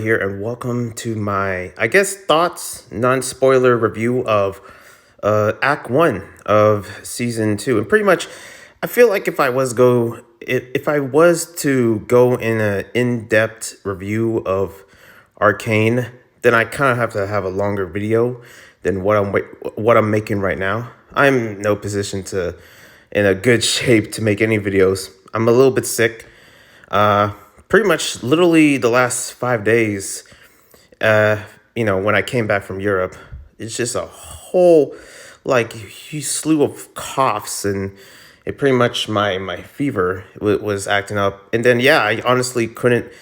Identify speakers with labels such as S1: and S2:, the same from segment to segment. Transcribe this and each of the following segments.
S1: here, and welcome to my, I guess, thoughts, non-spoiler review of Act One of Season Two. And pretty much, I feel like if I was to go in an in-depth review of Arcane, then I kind of have to have a longer video than what I'm making right now. I'm in no position to, in a good shape to make any videos. I'm a little bit sick. Uh, Pretty much, literally the last 5 days, when I came back from Europe, it's just a whole, like, huge slew of coughs, and it pretty much my fever was acting up. And then, yeah, I honestly couldn't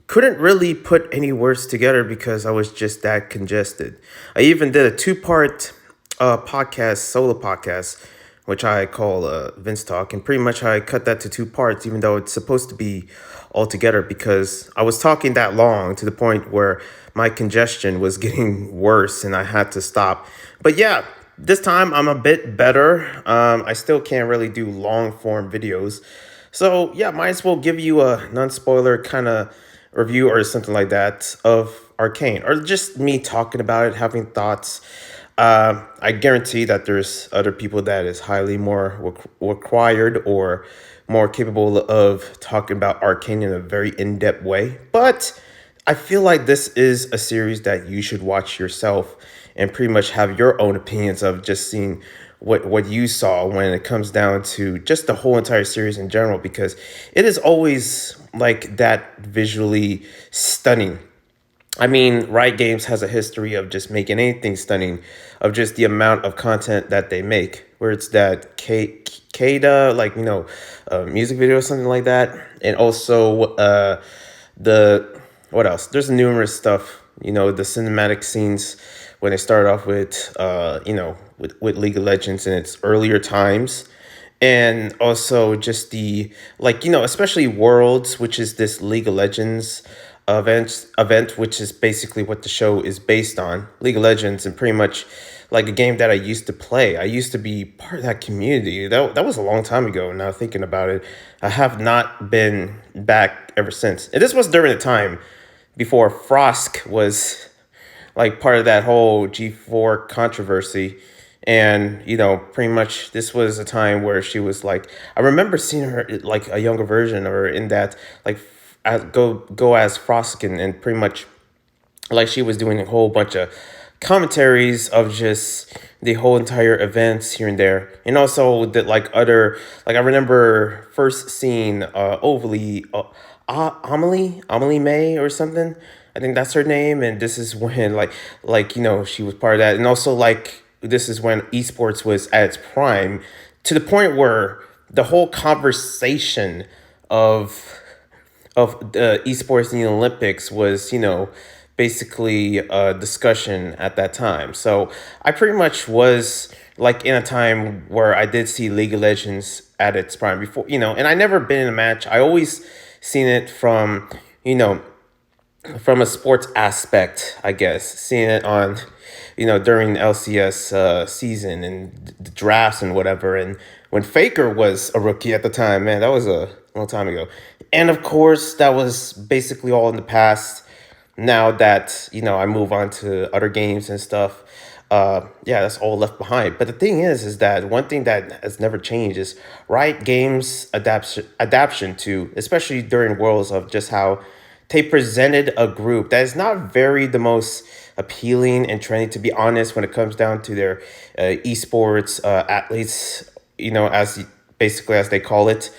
S1: really put any words together because I was just that congested. I even did a two-part solo podcast, which I call Vince Talk, and pretty much I cut that to two parts, even though it's supposed to be all together because I was talking that long to the point where my congestion was getting worse and I had to stop. But yeah, this time I'm a bit better. I still can't really do long form videos. So yeah, might as well give you a non-spoiler kind of review or something like that of Arcane, or just me talking about it, having thoughts. I guarantee that there's other people that is highly more required or more capable of talking about Arcane in a very in-depth way. But I feel like this is a series that you should watch yourself and pretty much have your own opinions of just seeing what you saw when it comes down to just the whole entire series in general, because it is always like that visually stunning. I mean, Riot Games has a history of just making anything stunning, of just the amount of content that they make. Where it's that Kada, music video or something like that, and also the what else? There's numerous stuff. The cinematic scenes when they started off with with League of Legends in its earlier times. And also just the especially Worlds, which is this League of Legends event, which is basically what the show is based on. League of Legends, and pretty much like a game that I used to play. I used to be part of that community. That was a long time ago. Now thinking about it, I have not been back ever since. And this was during the time before Frosk was like part of that whole G4 controversy. And, pretty much this was a time where she was like, I remember seeing her like a younger version of her in that, like, go as Frost, and pretty much like she was doing a whole bunch of commentaries of just the whole entire events here and there. And also that like other, like I remember first seeing Amelie May or something. I think that's her name. And this is when she was part of that. And also like this is when esports was at its prime, to the point where the whole conversation of the esports in the Olympics was, basically a discussion at that time. So I pretty much was like in a time where I did see League of Legends at its prime before, and I never been in a match. I always seen it from, from a sports aspect, I guess, seeing it on, during LCS season and the drafts and whatever. And when Faker was a rookie at the time, man, that was a long time ago. And of course, that was basically all in the past. Now that, I move on to other games and stuff, yeah, that's all left behind. But the thing is that one thing that has never changed is Riot Games adaptation to, especially during Worlds, of just how they presented a group that is not very the most appealing and trendy, to be honest, when it comes down to their esports athletes, as basically as they call it.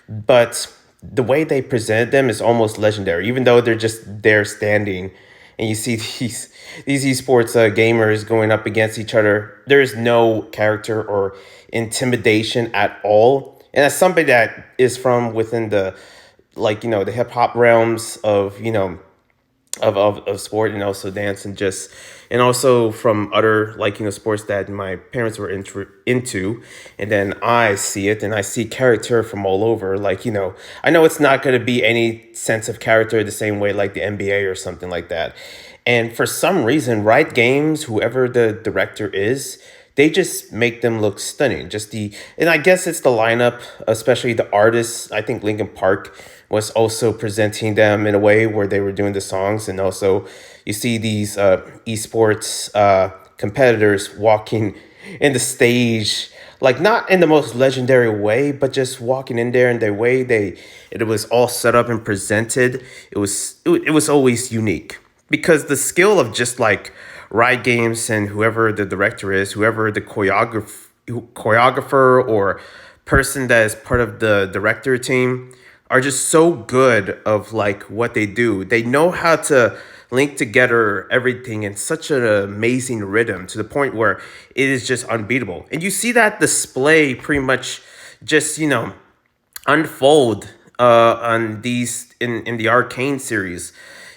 S1: But the way they present them is almost legendary, even though they're just there standing, and you see these esports gamers going up against each other. There is no character or intimidation at all, and as somebody that is from within the the hip hop realms of of sport, and also dance, and just and also from other sports that my parents were into. And then I see it, and I see character from all over. I know it's not going to be any sense of character the same way like the NBA or something like that. And for some reason, Riot Games, whoever the director is, they just make them look stunning. And I guess it's the lineup, especially the artists. I think Linkin Park was also presenting them in a way where they were doing the songs, and also you see these esports competitors walking in the stage, like not in the most legendary way, but just walking in there in their way it was all set up and presented. It was always unique because the skill of just like Riot Games and whoever the director is, whoever the choreographer or person that is part of the director team are just so good of like what they do. They know how to link together everything in such an amazing rhythm to the point where it is just unbeatable. And you see that display pretty much just, unfold on these in the Arcane series,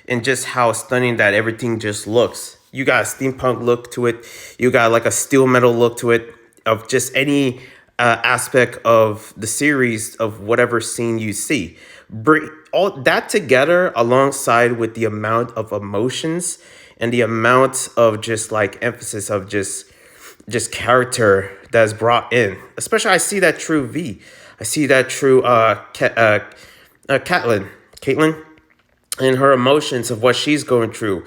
S1: and just how stunning that everything just looks. You got a steampunk look to it. You got like a steel metal look to it of just any aspect of the series of whatever scene you see. Bring all that together alongside with the amount of emotions and the amount of just like emphasis of just character that's brought in. Especially I see that through V. I see that through Caitlyn, and her emotions of what she's going through,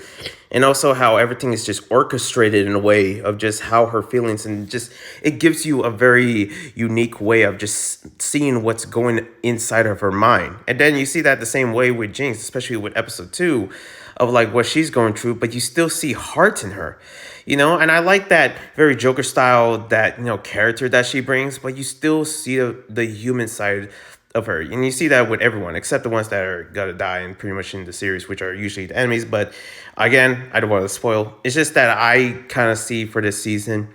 S1: and also how everything is just orchestrated in a way of just how her feelings, and just it gives you a very unique way of just seeing what's going inside of her mind. And then you see that the same way with Jinx, especially with episode 2 of like what she's going through, but you still see heart in her, and I like that very Joker style, that character that she brings, but you still see the human side of her. And you see that with everyone except the ones that are gonna die and pretty much in the series, which are usually the enemies. But again, I don't want to spoil. It's just that I kind of see for this season,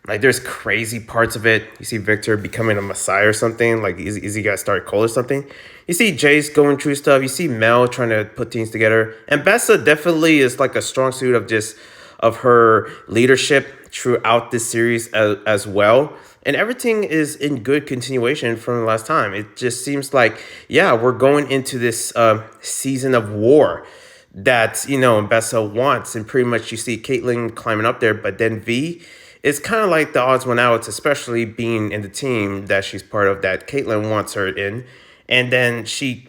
S1: like there's crazy parts of it. You see Victor becoming a messiah or something, like is he gonna start cold or something. You see Jace going through stuff. You see Mel trying to put things together, and Bessa definitely is like a strong suit of just of her leadership throughout this series as well. And everything is in good continuation from the last time. It just seems like, yeah, we're going into this season of war that, Bessa wants. And pretty much you see Caitlyn climbing up there, but then V, it's kind of like the odds went out, especially being in the team that she's part of that Caitlyn wants her in. And then she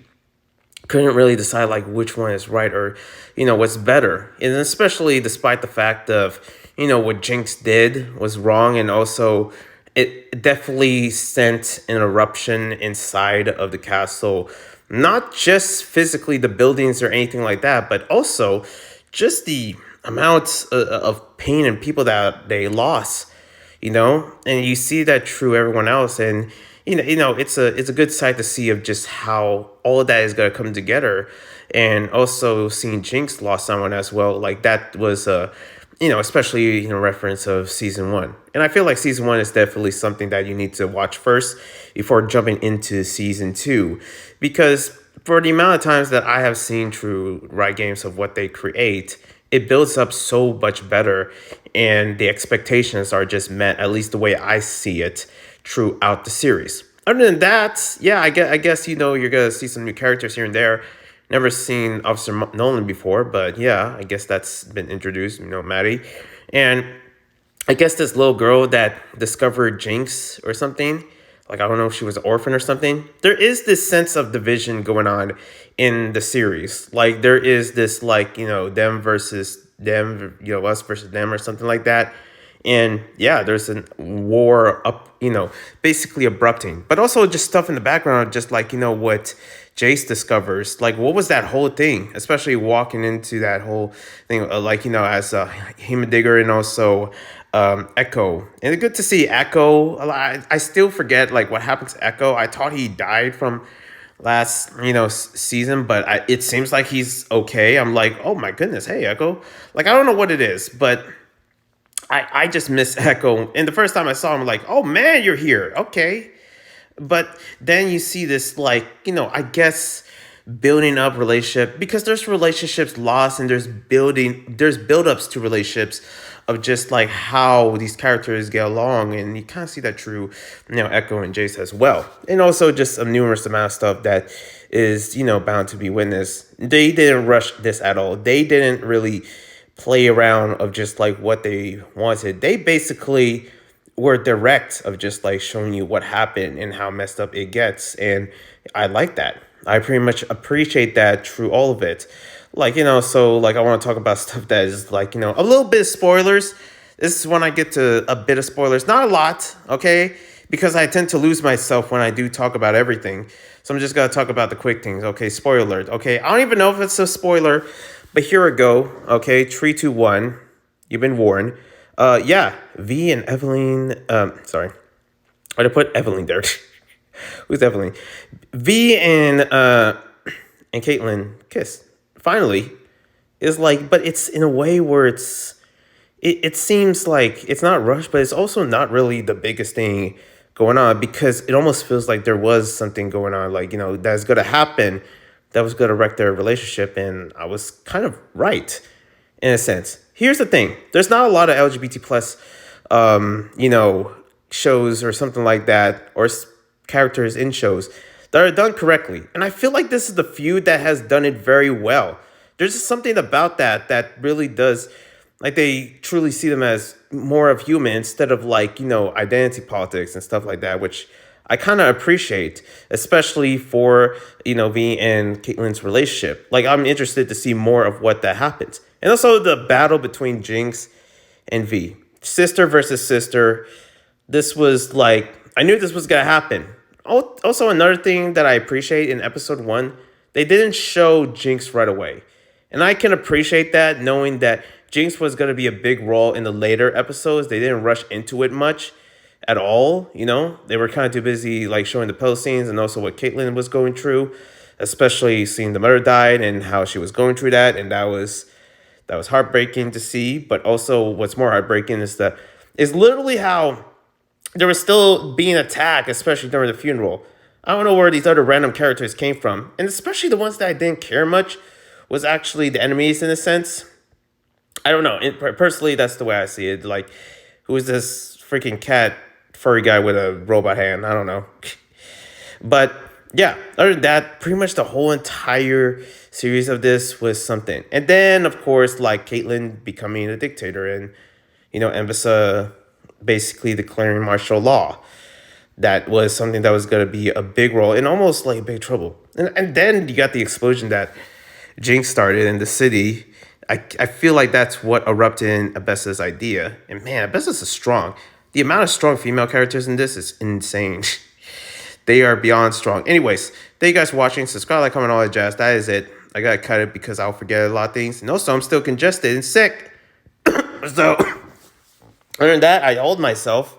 S1: couldn't really decide like which one is right or what's better, and especially despite the fact of what Jinx did was wrong, and also it definitely sent an eruption inside of the castle, not just physically the buildings or anything like that, but also just the amount of pain and people that they lost, and you see that through everyone else. And it's a good sight to see of just how all of that is going to come together, and also seeing Jinx lost someone as well. Like that was especially reference of season 1. And I feel like season 1 is definitely something that you need to watch first before jumping into season 2, because for the amount of times that I have seen through Riot Games of what they create, it builds up so much better, and the expectations are just met, at least the way I see it, throughout the series. Other than that, yeah, I guess you're gonna see some new characters here and there. Never seen Officer Nolan before, but yeah, I guess that's been introduced. Maddie, and I guess this little girl that discovered Jinx or something. Like, I don't know if she was an orphan or something. There is this sense of division going on in the series. Like, there is this, like, them versus them, us versus them or something like that. And yeah, there's a war up, basically abrupting. But also just stuff in the background, just like, what Jace discovers. Like, what was that whole thing? Especially walking into that whole thing, as a Heimerdinger, and also Echo. And it's good to see Echo. I still forget, like, what happened to Echo. I thought he died from last, season, but it seems like he's okay. I'm like, oh my goodness, hey, Echo. Like, I don't know what it is, but I just miss Echo. And the first time I saw him, I'm like, oh man, you're here. Okay. But then you see this, like, I guess building up relationship, because there's relationships lost, and there's build-ups to relationships of just like how these characters get along. And you kind of see that through, Echo and Jace as well. And also just a numerous amount of stuff that is, bound to be witnessed. They didn't rush this at all. They didn't really play around of just like what they wanted. They basically were direct of just like showing you what happened and how messed up it gets. And I like that. I pretty much appreciate that through all of it. Like, so like I want to talk about stuff that is like, a little bit of spoilers. This is when I get to a bit of spoilers, not a lot, okay? Because I tend to lose myself when I do talk about everything. So I'm just gonna talk about the quick things. Okay, spoiler alert. Okay, I don't even know if it's a spoiler, but here we go. Okay, three, two, one. You've been warned. Yeah, V and Evelyn. Sorry, I put Evelyn there. Who's Evelyn? V and Caitlyn kiss. Finally, is like, but it's in a way where it seems like it's not rushed, but it's also not really the biggest thing going on because it almost feels like there was something going on, like, that's going to happen that was going to wreck their relationship. And I was kind of right in a sense. Here's the thing. There's not a lot of LGBT plus, shows or something like that, or characters in shows that are done correctly. And I feel like this is the feud that has done it very well. There's just something about that really does, like, they truly see them as more of human instead of like, identity politics and stuff like that, which I kind of appreciate, especially for, V and Caitlyn's relationship. Like, I'm interested to see more of what that happens. And also the battle between Jinx and V. Sister versus sister. This was like, I knew this was going to happen. Also, another thing that I appreciate in episode 1, they didn't show Jinx right away. And I can appreciate that, knowing that Jinx was going to be a big role in the later episodes. They didn't rush into it much at all, They were kind of too busy, like, showing the post scenes and also what Caitlyn was going through, especially seeing the mother died and how she was going through that. And that was heartbreaking to see. But also what's more heartbreaking is literally how they were still being attacked, especially during the funeral. I don't know where these other random characters came from. And especially the ones that I didn't care much was actually the enemies in a sense. I don't know. Personally, that's the way I see it. Like, who is this freaking cat furry guy with a robot hand? I don't know. But yeah, other than that, pretty much the whole entire series of this was something. And then, of course, like, Caitlyn becoming a dictator and, Ambassa basically declaring martial law. That was something that was going to be a big role and almost like big trouble. And then you got the explosion that Jinx started in the city. I feel like that's what erupted in Ambassa's idea. And man, Ambassa's is strong. The amount of strong female characters in this is insane. They are beyond strong. Anyways, thank you guys for watching. Subscribe, like, comment, all that jazz. That is it. I gotta cut it because I'll forget a lot of things. And also, I'm still congested and sick. So, other than that, I hold myself.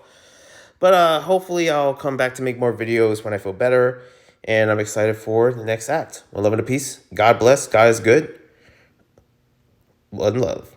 S1: But hopefully I'll come back to make more videos when I feel better. And I'm excited for the next act. One love and a peace. God bless. God is good. Blood and love.